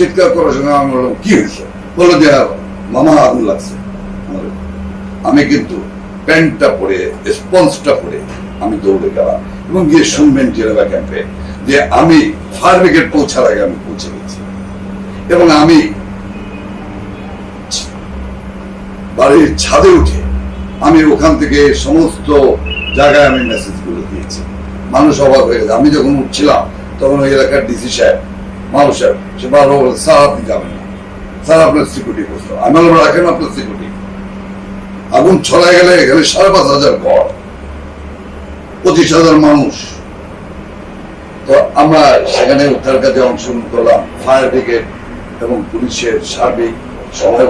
চিৎকার করার সঙ্গে আমি বললাম কি হয়েছে, বললো যে মামা আগুন লাগছে। আমি কিন্তু প্যান্টটা পরে স্পঞ্জটা পরে আমি দৌড়ে গেলাম এবং গিয়ে শুনবেন জেনেভা ক্যাম্পে যে আমি ফায়ার ব্রিগেড পৌঁছার আগে আমি পৌঁছে গেছি এবং আমি বাড়ির ছাদে উঠে আমি ওখান থেকে সমস্ত জায়গায় আমি মেসেজ গুলো দিয়েছি। মানুষ অবাক হয়ে গেছে। আমি যখন উঠছিলাম তখন ওই এলাকার ডিসি সাহেব মাহবুব সাহেব সে বারবার বলে স্যার আপনি যাবেন না, স্যার আপনার সিকিউরিটি করতে আমি বললাম রাখেন আপনার সিকিউরিটি। আগুন ছড়ায় গেলে এখানে ৫,৫০০ ঘর, ২৫,০০০ মানুষ। তো আমরা সেখানে উদ্ধার কাজে অংশগ্রহণ করলাম। ফায়ার ব্রিগেড এবং পুলিশের সার্বিক সময়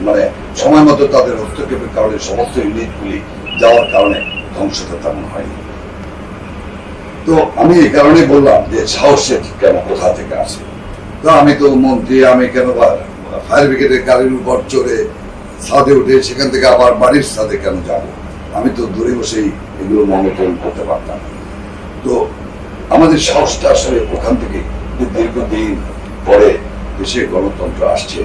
মানে সময় মতো তাদের হস্তক্ষেপের কারণে সমস্ত ইউনিটগুলি যাওয়ার কারণে ধ্বংসতা তেমন হয়নি। তো আমি এই কারণে বললাম যে সাহসের কেন কোথা থেকে আসে। তো আমি তো মন্ত্রী, আমি কেন ফায়ার ব্রিগেডের গাড়ির উপর চড়ে ছাদে উঠে সেখান থেকে আবার বাড়ির ছাদে কেন যাব? আমি তো দূরে বসেই এগুলো মনোনয়ন করতে পারতাম। তো আমাদের সাহসটা আসলে ওখান থেকে দীর্ঘদিন পরে দেশে গণতন্ত্র আসছে,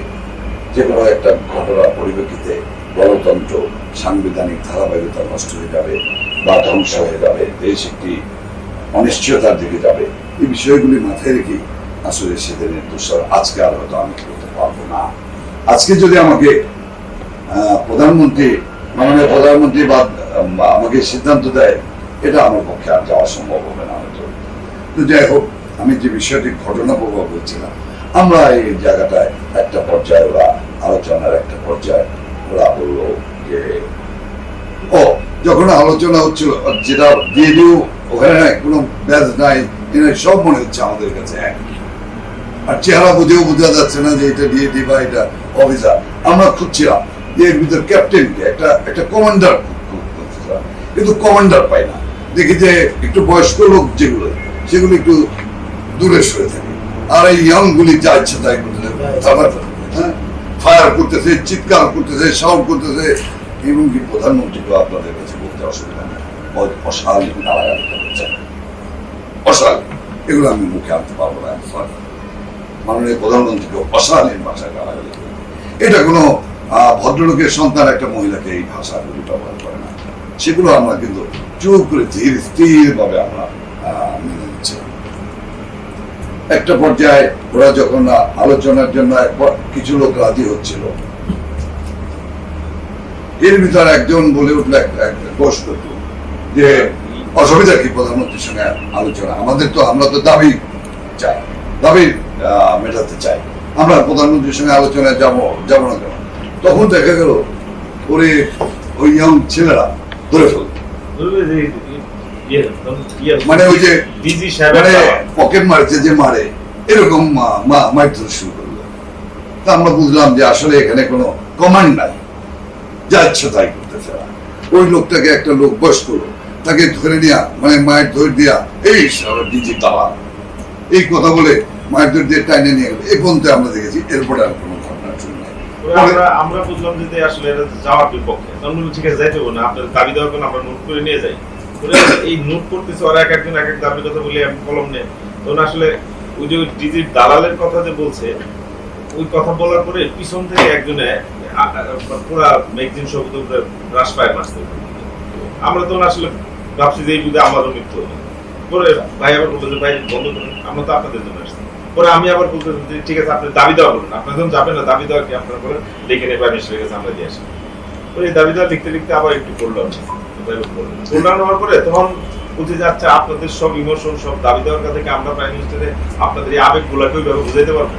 যে কোনো একটা ঘটনার পরিপ্রেক্ষিতে গণতন্ত্র সাংবিধানিক ধারাবাহিকতা নষ্ট হয়ে যাবে বা ধ্বংস হয়ে যাবে, দেশ একটি অনিশ্চয়তার দিকে যাবে, এই বিষয়গুলি মাথায় রেখে আসলে সেদিনের দোষর আজকে আর হয়তো আমি করতে পারবো না। আজকে যদি আমাকে প্রধানমন্ত্রী মাননীয় প্রধানমন্ত্রী বা আমাকে সিদ্ধান্ত দেয়, এটা আমার পক্ষে আর যাওয়া সম্ভব হবে না হয়তো। তো যাই হোক, আমি যে বিষয়টি ঘটনা প্রভাব বলছিলাম, আমরা এই জায়গাটায় একটা পর্যায়ে ওরা আলোচনার একটা পর্যায়ে ওরা বললো যে যখন আলোচনা হচ্ছিল যেটা দিয়ে দিও ওখানে কোনো ব্যাজ নাই, সব মনে হচ্ছে আমাদের কাছে এক, আর চেহারা বুঝেও বোঝা যাচ্ছে না যে এটা দিয়ে দিবা এটা অফিসার। আমরা খুঁজছিলাম যে এর ভিতর ক্যাপ্টেনকে একটা কমান্ডার খুঁজছিলাম, কিন্তু কমান্ডার পাই না। দেখি যে একটু বয়স্ক লোক যেগুলো সেগুলো একটু দূরে সরে থাকে, আর এই ইয়ং গুলি যা ইচ্ছে তাই করতেছে, ফায়ার করতেছে, চিৎকার করতেছে, সাউন্ড করতেছে। এবং কি প্রধানমন্ত্রীকে আপনাদের কাছে বলতে অসুবিধা নেই, অশালীন গালাগালি করছে, অশালীন, এগুলো আমি মুখে আনতে পারবো না। মাননীয় প্রধানমন্ত্রীকে অশালীন ভাষায় গালাগালি করে, এটা কোনো ভদ্রলোকের সন্তান একটা মহিলাকে এই ভাষাগুলি ব্যবহার করে না। সেগুলো আমরা কিন্তু চুপ করে ধীর স্থির ভাবে আমরা মেনে নিচ্ছি। একটা পর্যায়ে ওরা যখন আলোচনার জন্য কিছু লোক রাজি হচ্ছিল, এর ভিতরে একজন বলে উঠল, প্রশ্ন যে অসুবিধা কি প্রধানমন্ত্রীর সঙ্গে আলোচনা? আমরা তো দাবি চাই, দাবি মেটাতে চাই, আমরা প্রধানমন্ত্রীর সঙ্গে আলোচনায় যাবো না কেন? তখন দেখা গেল ওরে ওই ইয়ং ছেলেরা ধরে ফেলল, মানে ওই যে পকেট মারছে যে মারে এরকম মারধর শুরু করলো। তা আমরা বুঝলাম যে আসলে এখানে কোনো কমান্ড নাই, যা ইচ্ছা তাই করতে ফেরা। ওই লোকটাকে একটা লোক বয়স্ক লোক তাকে ধরে নেওয়া, মানে মায়ের ধরে দেওয়া, এই ডিজি দাবা এই কথা বলে মায়ের ধরে দিয়ে টাইনে নিয়ে গেল। এই পর্যন্ত আমরা দেখেছি, এরপরে আর কোনো ঘটনা শুনি নাই। আমরা বুঝলাম যে আসলে এটা যাওয়ার বিপক্ষে, ঠিক আছে যাইতে হবে না, আপনার দাবি দেওয়ার জন্য আমরা নোট করে নিয়ে যাই। এই নোট করতেছে ওরা, এক একজন এক এক দাবির কথা বলে আমি কলম নেই। তখন আসলে ওই যে ডিজির দালালের কথা যে বলছে, ওই কথা বলার পরে পিছন থেকে একজনে পুরা ম্যাগজিন শব্দ হ্রাস পায় মারতে। আমরা তখন আসলে ভাবছি যে এই বুঝে আমারও মৃত্যু হবে। পরে ভাই আবার বলতে ভাই বন্ধ করেন, আমরা তো আপনাদের জন্য আসছি। পরে আমি আবার বলতে ঠিক আছে আপনি দাবি দেওয়া করুন, আপনার যখন যাবেন না দাবি দেওয়া কি আপনার করে লিখে নেবে, আমি এসে গেছে আমরা দিয়ে আসি। পরে এই দাবি দেওয়া লিখতে লিখতে আবার একটু করলাম, হওয়ার পরে তখন বুঝে যাচ্ছে আপনাদের সব ইমোশন, সব দাবি দেওয়ার থেকে আমরা প্রাইম মিনিস্টারে আপনাদের এই আবেগ গুলাকে ওইভাবে বুঝাইতে পারবো।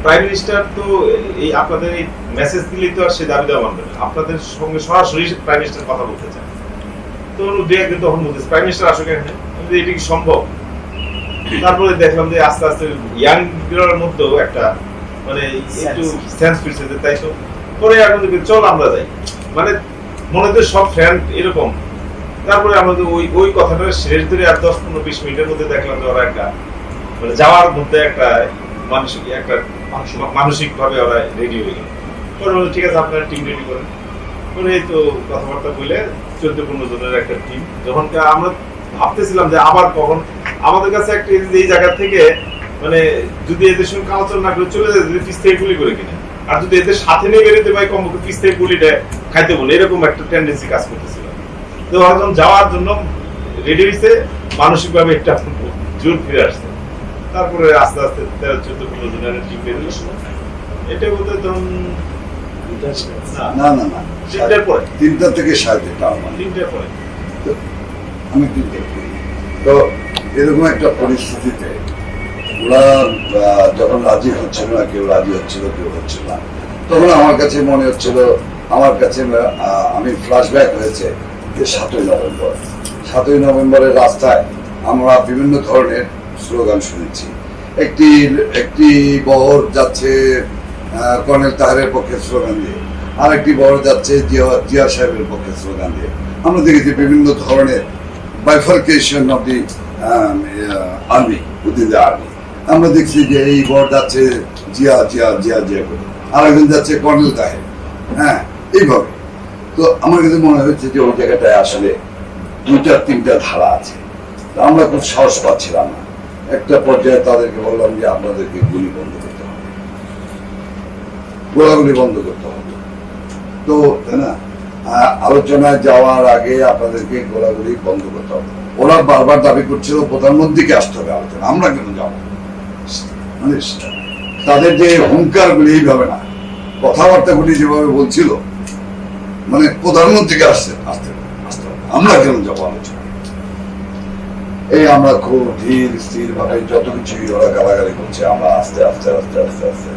প্রাইম মিনিস্টার তো এই আপনাদের এই মেসেজ দিলেই তো আর সে দাবি দেওয়া মানবে না, আপনাদের সঙ্গে সরাসরি প্রাইম মিনিস্টার কথা বলতে চায়। তো দু একদিন তখন বলতেছে প্রাইম মিনিস্টার আসলে এখানে, এটা কি সম্ভব? তারপরে দেখলাম যে আস্তে আস্তে ইয়াং গুলোর মধ্যেও একটা মানে একটু সেন্স ফিরছে, তাই তো পরে এখন চল আমরা যাই, মানে মনে তো সব ফ্রেন্ড এরকম। তারপরে আমাদের ওই কথাটা শেষ ধরে আর 10-15-20 মিনিটের মধ্যে দেখলাম যে ওরা একটা মানে যাওয়ার মধ্যে একটা মানসিক ভাবে ওরা রেডি হয়ে গেল। পরে ঠিক আছে আপনারা টিম রেডি করেন। পরে এই তো কথাবার্তা বলে 14-15 জনের একটা টিম, যখন আমরা ভাবতেছিলাম যে আবার কখন আমাদের কাছে একটা এই জায়গা থেকে মানে যদি এদের সঙ্গে কালচার না করে চলে যায়, যদি পিস থেকে গুলি করে কিনে, আর যদি এদের সাথে নিয়ে বেরোতে পারি কমপক্ষে পিস থেকে গুলিটা খাইতে বলে, এরকম একটা টেন্ডেন্সি কাজ করতেছিল। তো এখন যাওয়ার জন্য রেডি হয়েছে, মানসিক ভাবে একটা জোর ফিরে আসছে। তারপরে আস্তে আস্তে 13-14-15 জনের টিম বেরোলো। এটা বলতে ধরুন না না না, 3টার পরে, 3টা থেকে 3:30 মানে 3টার পরে আমি 3টা করি। তো এরকম একটা পরিস্থিতিতে ওরা যখন রাজি হচ্ছিল না, কেউ রাজি হচ্ছিল, কেউ হচ্ছিল না, তখন আমার কাছে মনে হচ্ছিল, আমার কাছে আমি ফ্ল্যাশব্যাক হয়েছে যে 7ই নভেম্বর। 7ই নভেম্বরের রাস্তায় আমরা বিভিন্ন ধরনের স্লোগান শুনেছি। একটি বহর যাচ্ছে কর্নেল তাহেরের পক্ষে স্লোগান দিয়ে, আর একটি বহর যাচ্ছে জিয়া সাহেবের পক্ষে স্লোগান দিয়ে। আমরা দেখেছি বিভিন্ন ধরনের bifurcation of the army, within the army. আমরা দেখছি যে এই বহর যাচ্ছে জিয়া জিয়া জিয়া জিয়া করে, আর একজন যাচ্ছে কর্নেল তাহের, হ্যাঁ, এইভাবে। তো আমার কাছে মনে হচ্ছে যে ওই জায়গাটায় আসলে 2-3টা ধারা আছে। আমরা খুব সাহস পাচ্ছিলাম না। একটা পর্যায়ে তাদেরকে বললাম যে আপনাদেরকে গুলি বন্ধ করতে হবে, গোলাগুলি বন্ধ করতে হবে। তো তাই না, আলোচনায় যাওয়ার আগে আপনাদেরকে গোলাগুলি বন্ধ করতে হবে। ওরা বারবার দাবি করছিল প্রধানমন্ত্রীকে আসতে হবে আলোচনা, আমরা কেন যাবো? মানে তাদের যে হুঙ্কারগুলি এইভাবে না, কথাবার্তাগুলি যেভাবে বলছিল, মানে প্রধানমন্ত্রীকে আসতে আসতে আসতে হবে, আমরা কেন যাবো আলোচনা? এই আমরা খুব ধীর স্থির ভাবে যত কিছুই ওরা গালাগালি করছে, আমরা আস্তে আস্তে আস্তে আস্তে আস্তে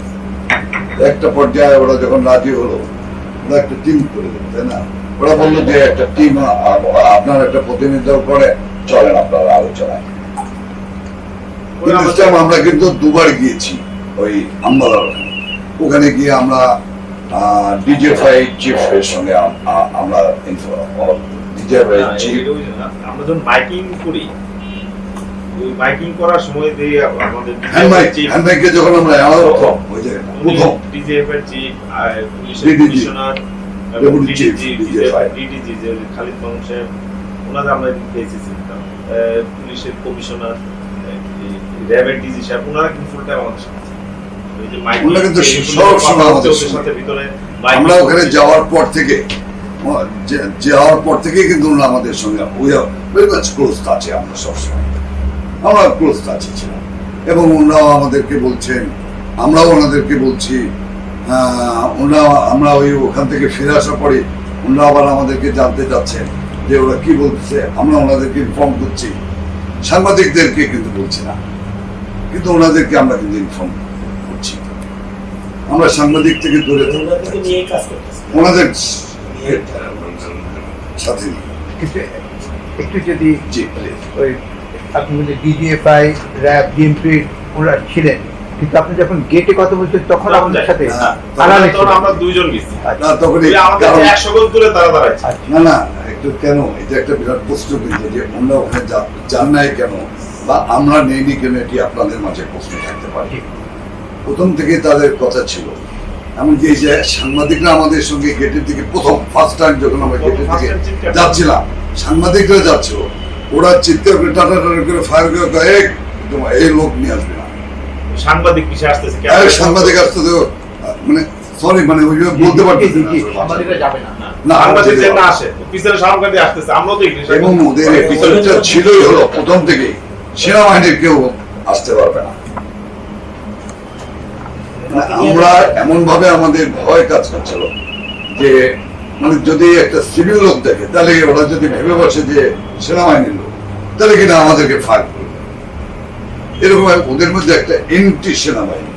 একটা পর্যায়ে ওরা যখন রাজি হলো, ওরা একটা টিম করে দিল, তাই না? ওরা বললো যে একটা টিম, আপনার একটা প্রতিনিধিত্ব করে চলেন আপনারা আলোচনায়। আমরা কিন্তু 2বার গিয়েছি ওই আম্বালার ওখানে গিয়ে আমরা ডিজেফাই চিফের সঙ্গে আমরা ডিজেফাই চিফ আমরা যখন বাইকিং করি, ওই বাইকিং করার সময় দিয়ে আমাদের হ্যান্ডমাইকে যখন আমরা ওই জায়গাটা প্রথম ডিজেফাই চিফ, পুলিশের কমিশনার, ডিডিজি যে খালিদ মামুন সাহেব, ওনাদের আমরা পেয়েছি, পুলিশের কমিশনার, র্যাবের ডিজি সাহেব, ওনারা কিন্তু ফুল টাইম আমাদের সাথে। আমরা ওখানে যাওয়ার পর থেকে কিন্তু ওরা আমাদের সঙ্গে ক্লোজ আছে, আমরা সবসময় আমরা ক্লোজ আছে ছিলাম। এবং ওনারাও আমাদেরকে বলছেন, আমরাও ওনাদেরকে বলছি, আমরা ওই ওখান থেকে ফিরে আসার পরে ওনারা আবার আমাদেরকে জানতে চাচ্ছেন যে ওরা কি বলছে, আমরা ওনাদেরকে ইনফর্ম করছি। সাংবাদিকদেরকে কিন্তু বলছি না, কিন্তু ওনাদেরকে আমরা কিন্তু ইনফর্ম করছি। আমরা সাংবাদিক থেকে দূরে ওনাদের সাথে একটু যদি ওই আপনি বলছেন ডিজিএফআই, র্যাব, বিএনপি ওরা ছিলেন, কিন্তু আপনি যখন গেটে কথা বলছেন তখন আপনার সাথে আমরা 2 জন গেছি, তখন 100 গজ দূরে তারা দাঁড়াচ্ছে। না না, একটু কেন, এটা একটা বিরাট প্রশ্ন কিন্তু যে আমরা ওখানে যান নাই কেন বা আমরা নেইনি কেন, এটি আপনাদের মাঝে প্রশ্ন থাকতে পারে। প্রথম থেকে তাদের কথা ছিল, এমনকি এই যে সাংবাদিকরা আমাদের সঙ্গে গেটের দিকে প্রথম ফার্স্ট টাইম যখন আমরা গেটের দিকে যাচ্ছিলাম, সাংবাদিকরা যাচ্ছিল, ওরা চিৎকার করে টাটা টাটা করে ফায়ার করে এই লোক নিয়ে আসবে না, সাংবাদিক পিছিয়ে আসতেছে, সাংবাদিক আসতে মানে সরি মানে ওইভাবে বলতে পারতেছি না, সাংবাদিক না আসে পিছনে সাংবাদিক আসতেছে, আমরাও তো এবং ওদের পিছনটা ছিলই হলো প্রথম থেকে সেনাবাহিনীর কেউ আসতে পারবে না। আমরা এমন ভাবে আমাদের ভয় কাজ করছিল যে মানে যদি একটা সিভিল লোক দেখে, তাহলে ওরা যদি ভেবে বসে যে সেনাবাহিনীর লোক, তাহলে কিনা আমাদেরকে ফায়ার করবে। এরকম ওদের মধ্যে একটা এন্টি সেনাবাহিনী,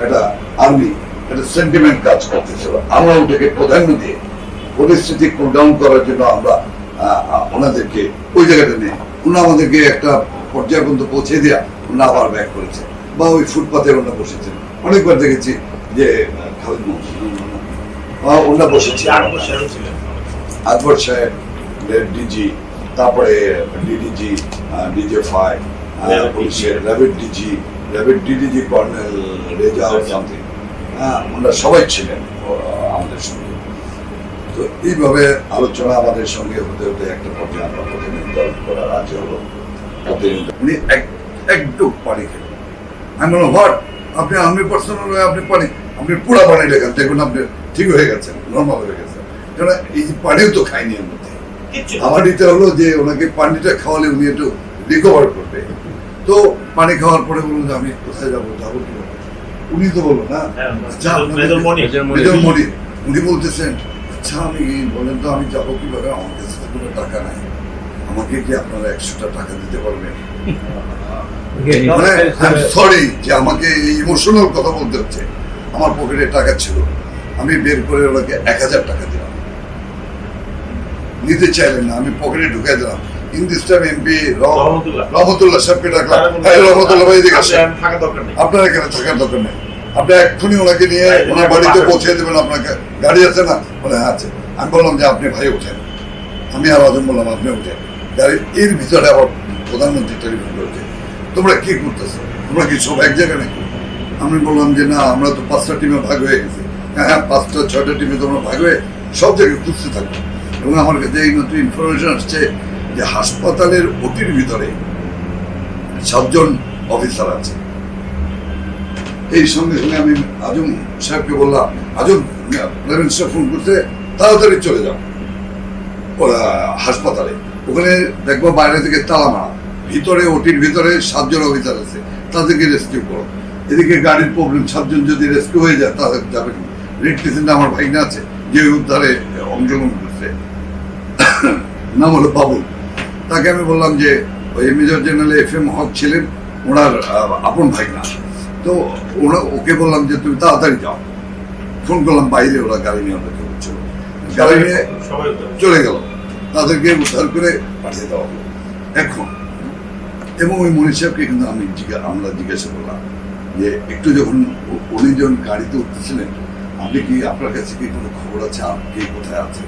একটা আর্মি, একটা সেন্টিমেন্ট কাজ করতেছিল। আমরা ওটাকে প্রাধান্য দিয়ে পরিস্থিতি কুল ডাউন করার জন্য আমরা ওনাদেরকে ওই জায়গাটা নিয়ে ওনারা আমাদেরকে একটা পর্যায় পর্যন্ত পৌঁছে দেওয়া, ওনারা আবার ব্যাক করেছে বা ওই ফুটপাতে ওনারা বসেছেন। অনেকবার দেখেছি যে খালিদ ওনারা বসেছে, আকবর সাহেব, ডিজি, তারপরে ডিডিজি, ডিজিএফআই, পুলিশের র্যাবের ডিডিজি কর্নেল রেজা সামথিং, ওনারা সবাই ছিলেন আমাদের সঙ্গে। তো এইভাবে আলোচনা আমাদের সঙ্গে হতে হতে একটা পর্যায়ে আমরা প্রতিনিধিত্ব করা রাজি হলো। উনি একটু পানি খেলেন। আমি বললাম হোয়াট, আপনি আর্মি পার্সোনাল হয়ে আপনি পানি, আপনি পুরা পানি লেখেন, দেখুন আপনি ঠিক হয়ে গেছেন, নর্মাল হয়ে গেছেন। কেন এই যে পানিও তো খাইনি এর মধ্যে। আমার এটা হলো যে ওনাকে পানিটা খাওয়ালে উনি একটু রিকভার করবে। তো পানি খাওয়ার পরে বলুন যে আমি কোথায় যাবো কি উনি তো বললো না, আচ্ছা মেজর মনির উনি বলতেছেন আচ্ছা আমি বলেন তো আমি যাবো কিভাবে, আমার কাছে তো কোনো টাকা নাই, আমাকে কি আপনারা 100টা টাকা দিতে পারবেন? মানে সরি যে আমাকে ইমোশনাল কথা বলতে হচ্ছে। আমার পকেটে টাকা ছিল, আমি বের করে ওনাকে 1000 টাকা দিলাম, নিতে চাইলেন না, আমি পকেটে ঢুকাই দিলাম। ইন দিস টাইম এমপি রহমতুল্লাহ সাহেবকে ডাকলাম, রহমতুল্লাহ ভাই এদিকে আসেন, আপনার এখানে থাকার দরকার নেই, আপনি এক্ষুনি ওনাকে নিয়ে ওনার বাড়িতে পৌঁছে দেবেন, আপনাকে গাড়ি আছে না? বলে হ্যাঁ আছে। আমি বললাম যে আপনি ভাই ওঠেন, আমি আর আজম বললাম আপনি উঠেন গাড়ির। এর ভিতরে আবার প্রধানমন্ত্রী টেলিফোন করেছে, তোমরা কি করতেছো, তোমরা কি সব এক জায়গায় নাকি? আমি বললাম যে না, আমরা তো 5টা টিমে ভাগ হয়ে গেছি। হ্যাঁ 5টা 6টা টিমে তোমরা ভাগ হয়ে সব জায়গায় খুঁজতে থাকো। এবং আমার কাছে এই নতুন ইনফরমেশন আসছে যে হাসপাতালের ওটির ভিতরে 7 জন অফিসার আছে। এই সঙ্গে সঙ্গে আমি আজম সাহেবকে বললাম, আজম ফোন করতে, তাড়াতাড়ি চলে যাও ওরা হাসপাতালে, ওখানে দেখবো বাইরে থেকে তালা মারা, ভিতরে ওটির ভিতরে 7 জন অফিসার আছে, তাদেরকে রেস্কিউ করো। এদিকে গাড়ির প্রবলেম, 7 জন যদি রেস্কিউ হয়ে যায় তাহলে যাবে। রেড ক্রিসেন্ট আমার ভাইনা আছে যে উদ্ধারে অংশগ্রহণ করছে, নাম হলো বাবুল। তাকে আমি বললাম যে ওই মেজর জেনারেল FM হক ছিলেন ওনার আপন ভাইনা, তো ওকে বললাম যে তুমি তাড়াতাড়ি যাও। ফোন করলাম বাইরে, ওরা গাড়ি নিয়ে অপেক্ষা করছিল, গাড়ি নিয়ে চলে গেল, তাদেরকে উদ্ধার করে পাঠিয়ে দেওয়া হলো এখন। এবং ওই মনির সাহেবকে কিন্তু আমরা জিজ্ঞাসা করলাম যে একটু যখন উনি যখন গাড়িতে উঠতেছিলেন, আপনি কি, আপনার কাছে কি কোনো খবর আছে কে কোথায় আছে?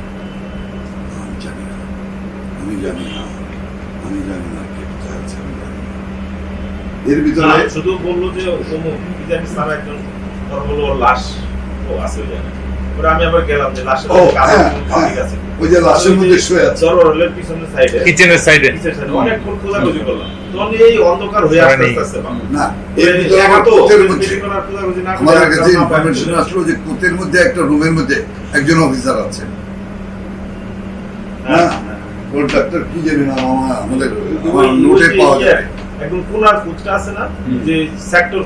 আমি জানি না কে কোথায় আছে, আমি জানি না। এর ভিতরে শুধু বললো যে একজন লাশ আছে, আমি আবার গেলাম যে লাশের ওই যে লাশের মধ্যে শুয়ে আছে পিছনের সাইডে, কিচেনের সাইডে অনেকক্ষণ খোঁজাখুঁজি করলাম, তখন এই অন্ধকার হয়ে আসতেছে না। এর ভিতরে আমাদের কাছে ইনফরমেশন আসলো যে কোটের মধ্যে একটা রুমের মধ্যে একজন অফিসার আছে। হ্যাঁ ওর ডাক্তার কি জানি না, আমাদের নোটে পাওয়া যায়। একদম কোনার কোচটা আছে না, যে সেক্টর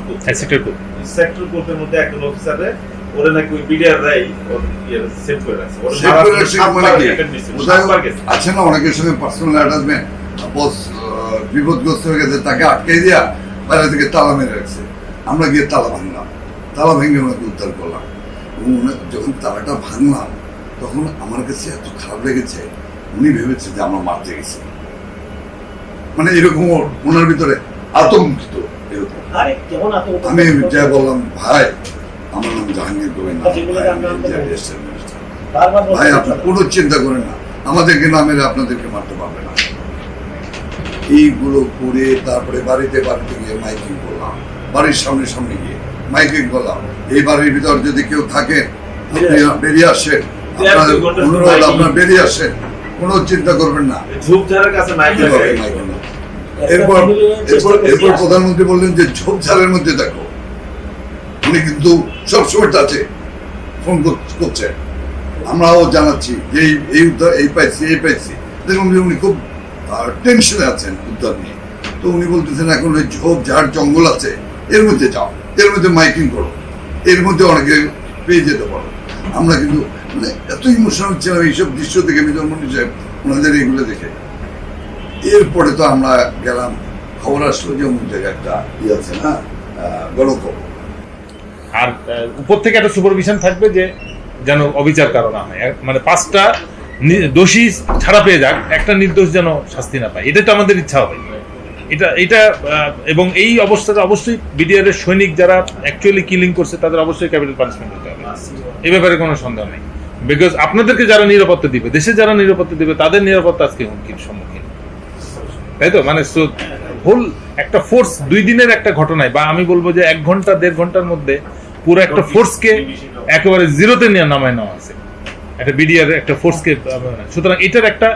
কোচের মধ্যে একজন অফিসারে ওরে নাকি ওই বিডিআর রাই ওর সেভ করে রাখছে। আছে না অনেকের সঙ্গে পার্সোনাল অ্যাটাচমেন্ট, বস বিপদগ্রস্ত হয়ে গেছে, তাকে আটকে দিয়া বাইরে থেকে তালা মেরে রাখছে। আমরা গিয়ে তালা ভাঙলাম, তালা ভেঙে ওনাকে উদ্ধার করলাম। এবং যখন তালাটা ভাঙলাম তখন আমার কাছে এত খারাপ লেগেছে, উনি ভেবেছে যে আমরা মারতে গেছি, মানে এরকম ওনার ভিতরে আতঙ্কিত এরকম। আমি যা বললাম, ভাই আমার নাম জাহাঙ্গীর কবির, ভাই আপনি কোনো চিন্তা করেন না, আমাদেরকে না মেরে আপনাদেরকে মারতে পারবে না। এইগুলো করে তারপরে বাড়িতে গিয়ে মাইকিং করলাম, বাড়ির সামনে গিয়ে মাইকিং করলাম, এই বাড়ির ভিতর যদি কেউ থাকে বেরিয়ে আসেন, অনুরোধ আপনার বেরিয়ে আসেন, কোনো চিন্তা করবেন না। এরপর প্রধানমন্ত্রী বললেন যে ঝোপঝাড়ের মধ্যে দেখো, উনি কিন্তু সবসময় আছে ফোন করছে, আমরাও জানাচ্ছি যে এই পাইছি দেখুন যে উনি খুব টেনশনে আছেন উদ্ধার নিয়ে। তো উনি বলতেছেন এখন ওই ঝোপঝাড় জঙ্গল আছে, এর মধ্যে যাও, এর মধ্যে মাইকিং করো, এর মধ্যে অনেকে পেয়ে যেতে পারো। আমরা কিন্তু মানে এত ইমোশনাল ছিলাম এইসব দৃশ্য দেখে, মেজর মনির সাহেব ওনাদের এগুলো দেখে। এরপরে তো আমরা গেলাম, খবর আসলো যে অমুক জায়গায় একটা আছে না গণখবর, আর উপর থেকে একটা সুপারভিশন থাকবে যে যেন অবিচার কারণ না হয়, মানে 5টা দোষী ছাড়া পেয়ে যাক, একটা নির্দোষ যেন শাস্তি না পায়। এটা তো আমাদের ইচ্ছা হবে, এটা এবং এই অবস্থাটা অবশ্যই বিডিআর এর সৈনিক যারা অ্যাকচুয়ালি কিলিং করছে তাদের অবশ্যই ক্যাপিটাল পানিশমেন্ট হতে হবে, এই ব্যাপারে কোনো সন্দেহ নেই। বিকজ আপনাদেরকে যারা নিরাপত্তা দিবে, দেশে যারা নিরাপত্তা দিবে, তাদের নিরাপত্তা আজকে হুমকির সম্মুখীন, তাই তো? মানে হোল একটা ফোর্স 2 দিনের একটা ঘটনায়, বা আমি বলবো যে 1 ঘন্টা 1.5 ঘন্টার মধ্যে পুরো একটা ফোর্সকে একেবারে জিরোতে নিয়ে নামায় নেওয়া আছে। একটা বিডিআর একটা ফোর্সকে, সুতরাং এটার একটা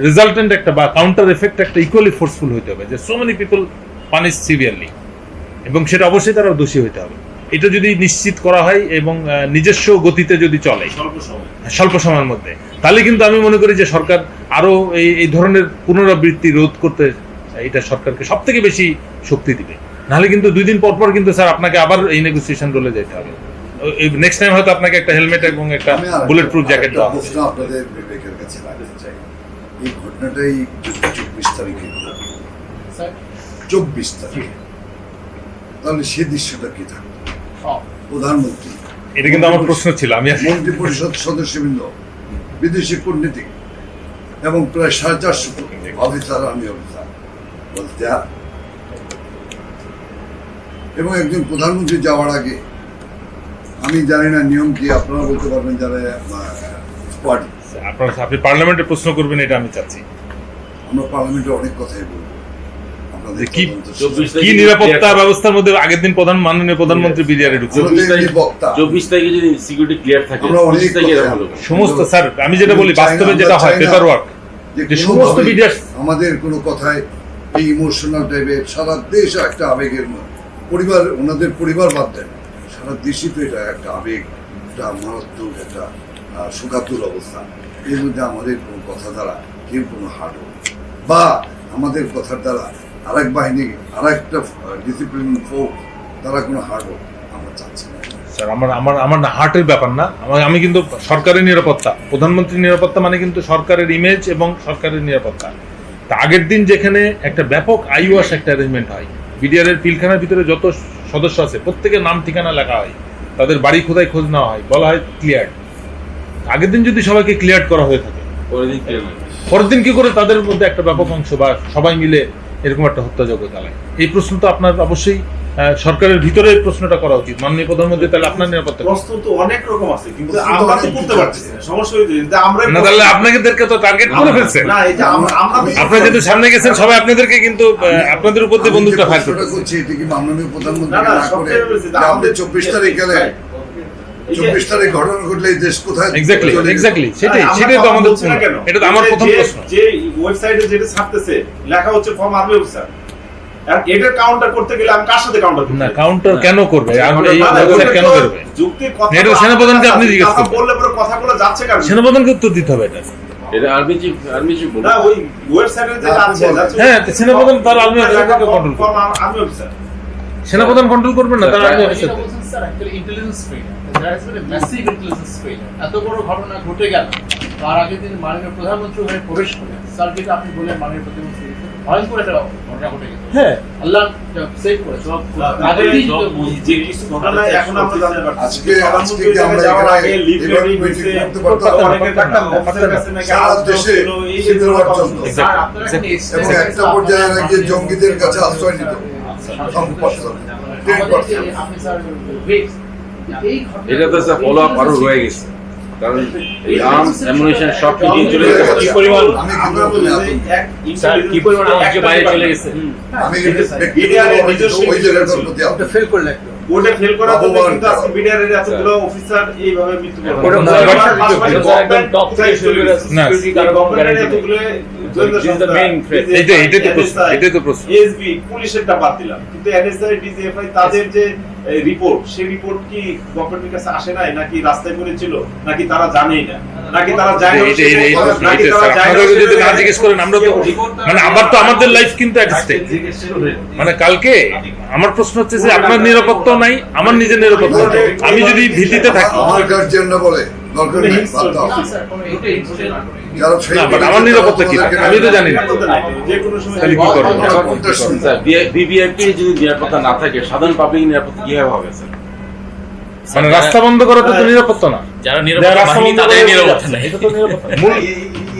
রেজাল্টেন্ট একটা বা কাউন্টার এফেক্ট একটা ইকুয়ালি ফোর্সফুল হতে হবে, যে so many people punish severely, এবং সেটা অবশ্যই তারা দোষী হতে হবে। এটা যদি নিশ্চিত করা হয় এবং নিজস্ব গতিতে যদি চলে স্বল্প সময়ের মধ্যে, তাহলে কিন্তু আমি মনে করি যে সরকার আরো এই ধরনের পুনরাবৃত্তি রোধ করতে এটা সরকারকে সব থেকে বেশি শক্তি দিবে। নাহলে কিন্তু 2 দিন পর পর কিন্তু স্যার আপনাকে আবার এই নেগোসিয়েশন রোলে যেতে হবে। নেক্সট টাইম হয়তো আপনাকে একটা হেলমেট এবং একটা বুলেট প্রুফ জ্যাকেট দেওয়া হবে। প্রশ্ন আপনাদের বিবেকের কাছে রাখতে চাই, এই ঘটনাটাই 24 তারিখে ঘটনা, 24 তারিখ, তাহলে সে দৃশ্যটা কি থাকতো? প্রধানমন্ত্রী, এটা কিন্তু আমার প্রশ্ন ছিল, আমি মন্ত্রী পরিষদ সদস্যবৃন্দ, বিদেশি কূটনীতিক এবং প্রায় 450 অফিসার, আর্মি অফিসার বলতে, এবং একজন প্রধানমন্ত্রী যাওয়ার আগে, আমি জানি না নিয়ম কি, আপনারা বলতে পারবেন যারা স্কোয়াড। আপনি পার্লামেন্টে প্রশ্ন করবেন এটা আমি চাচ্ছি। আমরা পার্লামেন্টে অনেক কথাই বলবো, আপনাদের কি তদন্ত কি নিরাপত্তা ব্যবস্থার মধ্যে আগের দিন মাননীয় প্রধানমন্ত্রী বিডিআরে ঢুকছে। 24 তারিখে যদি সিকিউরিটি ক্লিয়ার থাকে, আমরা অনেক 25 তারিখে কথা ভালো। সমস্ত স্যার আমি যেটা বলি বাস্তবে যেটা হয় পেপার ওয়ার্ক, যে সমস্ত বিডিআর আমাদের কোনো কথায় এই ইমোশনাল টাইপের, সারা দেশ একটা আবেগের পরিবার, ওনাদের পরিবার বাদ দেন, সারা দেশই তো এটা একটা আবেগ, একটা মারাত্মক একটা শোকাতুর অবস্থা। এর মধ্যে আমাদের কোনো কথা দ্বারা কেউ কোনো হার্ট বা আমাদের কথার দ্বারা আরেক বাহিনী, আরেকটা ডিসিপ্লিন ফোর্স তারা কোনো হার্ট আমরা চাচ্ছি না। স্যার আমার না হার্টের ব্যাপার না, আমি কিন্তু সরকারের নিরাপত্তা, প্রধানমন্ত্রীর নিরাপত্তা মানে কিন্তু সরকারের ইমেজ এবং সরকারের নিরাপত্তা। তা আগের দিন যেখানে একটা ব্যাপক আইওয়াস একটা অ্যারেঞ্জমেন্ট হয়, বিডিআর এর পিলখানার ভিতরে যত সদস্য আছে প্রত্যেকের নাম ঠিকানা লেখা হয়, তাদের বাড়ি খোদায় খোঁজ নেওয়া হয়, বলা হয় ক্লিয়ার। আগের দিন যদি সবাইকে ক্লিয়ার করা হয়ে থাকে, পরের দিন কি করে তাদের মধ্যে একটা ব্যাপক অংশ বা সবাই মিলে এরকম একটা হত্যাযজ্ঞ চালায়? এই প্রশ্ন তো আপনার অবশ্যই সরকারের ভিতরে প্রশ্নটা করা উচিত। মাননীয় প্রধানমন্ত্রী, তাহলে আপনার নিরাপত্তা প্রশ্ন তো অনেক রকম আছে, কিন্তু আমরা তো করতে পারছি না, সমস্যা হইছে যে আমরা না, তাহলে আপনাদেরকে তো টার্গেট করে ফেলছেন। না, এই যে আমরা আপনারা যেহেতু সামনে গেছেন, সবাই আপনাদেরকে কিন্তু আপনাদের উপর দিয়ে বন্দুকটা ফায়ার করতেছে। করছি এটা কি মাননীয় প্রধানমন্ত্রী না, না করে সবচেয়ে বেশি যে আপনি 24 তারিখ গেলে 24 তারিখ ঘটনা ঘটলে এই দেশ কোথায় এক্স্যাক্টলি সেটাই তো আমাদের, এটা তো আমার প্রথম প্রশ্ন। যে ওয়েবসাইটে যেটা ছাপতেছে লেখা হচ্ছে ফর্ম আর্মি অফিসার, আর এটা কাউন্টার করতে গেলে আমি কার সাথে কাউন্টার করব? না, কাউন্টার কেন করবে? এই ওয়েবসাইট কেন করবে? যুক্তির কথা এটা সেনাপ্রধানকে আপনি জিজ্ঞেস করবেন। বললে পরে কথাগুলো যাচ্ছে কার? সেনাপ্রধানকে উত্তর দিতে হবে এটা। এটা আর্মি চিফ না, ওই ওয়েবসাইটে যেটা আছে যাচ্ছে, হ্যাঁ, সেনাপ্রধান তার আর্মি অফিসারকে কন্ট্রোল ফর্ম করবে। আর্মি অফিসার, সেনাপ্রধান কন্ট্রোল করবেন না, তার army officer. Intelligence failure, that is very massive intelligence failure. এত বড় ঘটনা ঘটে গেল, তার আগের দিন মাননীয় প্রধানমন্ত্রী ওখানে প্রবেশ করেন। স্যার, যেটা আপনি বললেন মাননীয় প্রধানমন্ত্রী ভয়ঙ্কর একটা ঘটনা ঘটে গেছে। হ্যাঁ, আল্লাহ সেভ করে সব আগের দিন যে কিছু ঘটনা এখন আমরা জানতে পারছি। আজকে কি আমরা এখানে লিফলেট মিটিং করতে পারতাম না? অনেকের ডাক্তার অফিসের কাছে নাকি সারা আলোচনা দেশে হচ্ছিল, এই যে সিভিল ওয়ার চলতো। স্যার, আপনারা কি এবং একটা পর্যায়ে গিয়ে জঙ্গিদের কাছে আশ্রয় নিত। আপনি স্যার ওয়েট এই ঘটনা এটা তো স্যার ফলো আপ আরো রয়ে গেছে, কারণ এই আর্মস অ্যামুনিশন সব কিছু চলে গেছে। কি পরিমাণ আমি আমরা কিন্তু বলি যে এক কি পরিমাণ আর্মস বাইরে চলে গেছে। আমি ওই জায়গাটার প্রতি ওটা ফেল করলে একটু ওটা ফেল করার জন্য কিন্তু আজকে বিডিআর এর এতগুলো অফিসার এইভাবে মৃত্যু ওটা বরণ না, গভর্নমেন্ট টপ থেকে শুরু করে না, সিকিউরিটি কারণ গ্যারান্টি এতগুলো গোয়েন্দা This is the সংস্থা, main threat. এটাই তো প্রশ্ন। এসবি পুলিশেরটা বাদ দিলাম, কিন্তু এনএসআই ডিজিএফআই তাদের যে রিপোর্ট, সেই রিপোর্ট কি গভর্নমেন্টের কাছে আসে নাই, নাকি রাস্তায় করেছিল, নাকি তারা জানেই না, নাকি তারা জানে আপনাদেরকে যদি না জিজ্ঞেস করেন, আমরা তো মানে আবার তো আমাদের লাইফ কিন্তু এক স্টেপ। মানে কালকে আমার প্রশ্ন হচ্ছে যে আপনার নিরাপত্তাও নাই, আমার নিজের নিরাপত্তা নাই। আমি যদি ভীতিতে থাকি, আমার গার্জিয়ান না বলে দরকার নেই, বাদ দাও। না স্যার কোনো এটাই যারা fail না, but করেছে আমার নিরাপত্তা কি? তাদেরকে আমি তো জানি না। যে কোনো সময় তাহলে কি করবো? আমরা কোনটা শুনবো? স্যার ভিভিআইপি যদি নিরাপত্তা না থাকে, সাধারণ পাবলিক নিরাপত্তা কিভাবে হবে স্যার? মানে রাস্তা বন্ধ করা তো নিরাপত্তা না। যারা নিরাপত্তা রাস্তা বাহিনী বন্ধ তাদের করে নিরাপত্তা দিচ্ছে, নাই। এটা তো নিরাপত্তা না। মূল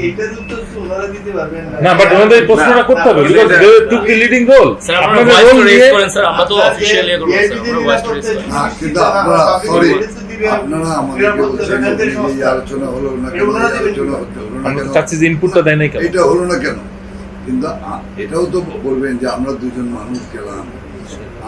এটার উত্তর তো ওনারা দিতে পারবেন না, বাট ওনাদের এই প্রশ্নটা করতে হবে, because they took the leading role. Sir আপনারা আপনাদের ভয়েস role তো রেজ নিয়ে করেন স্যার, আমরা তো অফিশিয়ালি করব স্যার, আমরা ভয়েস তো রেজ করেন। না, কিন্তু আপনারা সরি, আপনারা আমাদেরকে বলছেন যে এই আলোচনা হলো না কেন, এই আলোচনা হলো না আমরা কেন, তো চাচ্ছি যে ইনপুটটা দেয় নাই কেন। এটা হলো না কেন। কিন্তু এটাও তো বলবেন যে আমরা দুজন মানুষ গেলাম,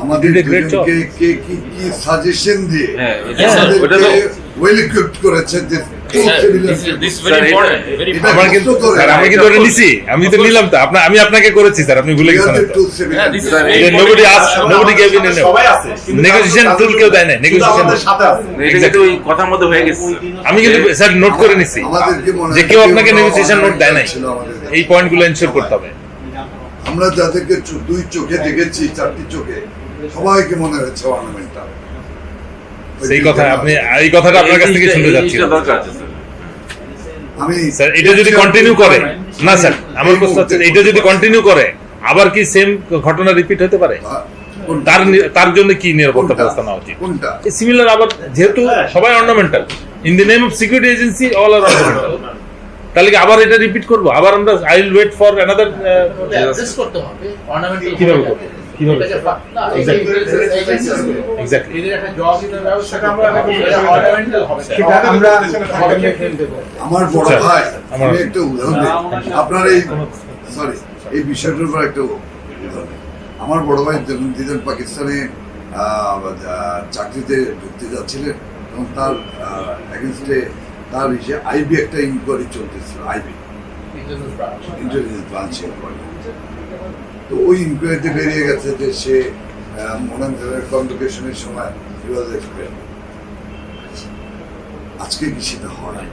আমাদের Did a great job. দুজনকে কে কি কি সাজেশন দিয়ে হ্যাঁ, এটা স্যার, ওটা আমাদেরকে তো ওয়েল ইকুইপড করেছে যে This is very important. Very important. আমার কিন্তু স্যার আমি কিন্তু ওটা নিছি, আমি তো নিলাম তো আমি আপনাকে করেছি স্যার, আপনি ভুলে গেছেন তো। Yeah, this is Sir, very Nobody important. asked, nobody gave in a no. সবাই আছে কিন্তু নেগোসিয়েশন টুল কেউ দেয় না, নেগোসিয়েশন আমাদের সাথে আছে। এটা কিন্তু ওই কথার মধ্যে হয়ে গেছে। আমি কিন্তু স্যার নোট করে নিছি আমাদেরকে মনে যে হয় কেউ কেউ আপনাকে কোনো নেগোসিয়েশন নোট দেয় নাই, ছিল আমাদের কাছে। এই পয়েন্টগুলো এনশিওর করতে হবে। আমরা যাদেরকে দুই চোখে দেখেছি, চারটি চোখে, সবাইকে মনে হচ্ছে অর্নামেন্টাল। সেই কথা আপনি এই কথাটা আপনার কাছ থেকে শুনতে এই যাচ্ছি জিনিসটা দরকার আছে স্যার। আমি স্যার এটা যদি কন্টিনিউ করে না স্যার, আমার প্রশ্ন হচ্ছে এটা যদি কন্টিনিউ করে আবার কি সেম ঘটনা রিপিট হতে পারে? তার জন্য কি নিরাপত্তা ব্যবস্থা নেওয়া উচিত? কোনটা? সিমিলার আবার যেহেতু সবাই ornamental, in the name of security agency all are ornamental, তাহলে কি আবার এটা রিপিট করবো? আবার আমরা I will wait for another adjust করতে হবে অর্নামেন্টাল কিভাবে করবো? কিভাবে? না এক্স্যাক্টলি এদের একটা জব দিতে ব্যবস্থা আমরা অর্নামেন্টাল হবে সেটা আমরা আমার বড় আচ্ছা, ভাই, আমার- আমি একটা উদাহরণ দিই। আপনার এই সরি এই বিষয়টার উপর একটা উদাহরণ দিই। আমার বড় ভাই যখন দিলেন পাকিস্তানে চাকরিতে ঢুকতে যাচ্ছিলেন, তখন তার এগেনস্টে তার আইবি একটা ইনকোয়ারি চলতেছিল, আইবি ইন্টেলিজেন্স ব্রাঞ্চ ইনকোয়ারি। তো ওই ইনকোয়ারিতে বেরিয়ে গেছে যে সে মডার্ন কনভোকেশনের সময় he was expelled। আজকে কি সেটা হয়?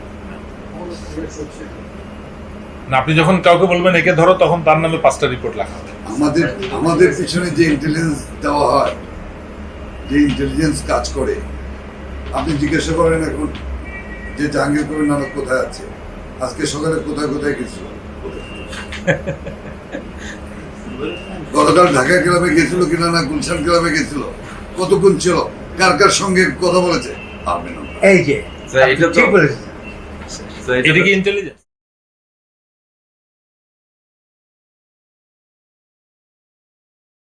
না, আপনি যখন কাউকে বলবেন একে ধরো, তখন তার নামে 5টা রিপোর্ট লেখা হবে। আমাদের পিছনে যে ইন্টেলিজেন্স দেওয়া হয়, যে ইন্টেলিজেন্স কাজ করে, আপনি জিজ্ঞাসা করেন এখন যে জাহাঙ্গীর কবির নানক কোথায় আছে, আজকে সকালে কোথায় কোথায় গেছিল, গতকাল ঢাকা ক্লাবে গেছিল কিনা, না গুলশান ক্লাবে গেছিল, কতক্ষণ ছিল, কার কার সঙ্গে কথা বলেছে, পারবেন না। এই যে স্যার এটা তো ঠিক বলেছেন। স্যার এটা কি ইন্টেলিজেন্স?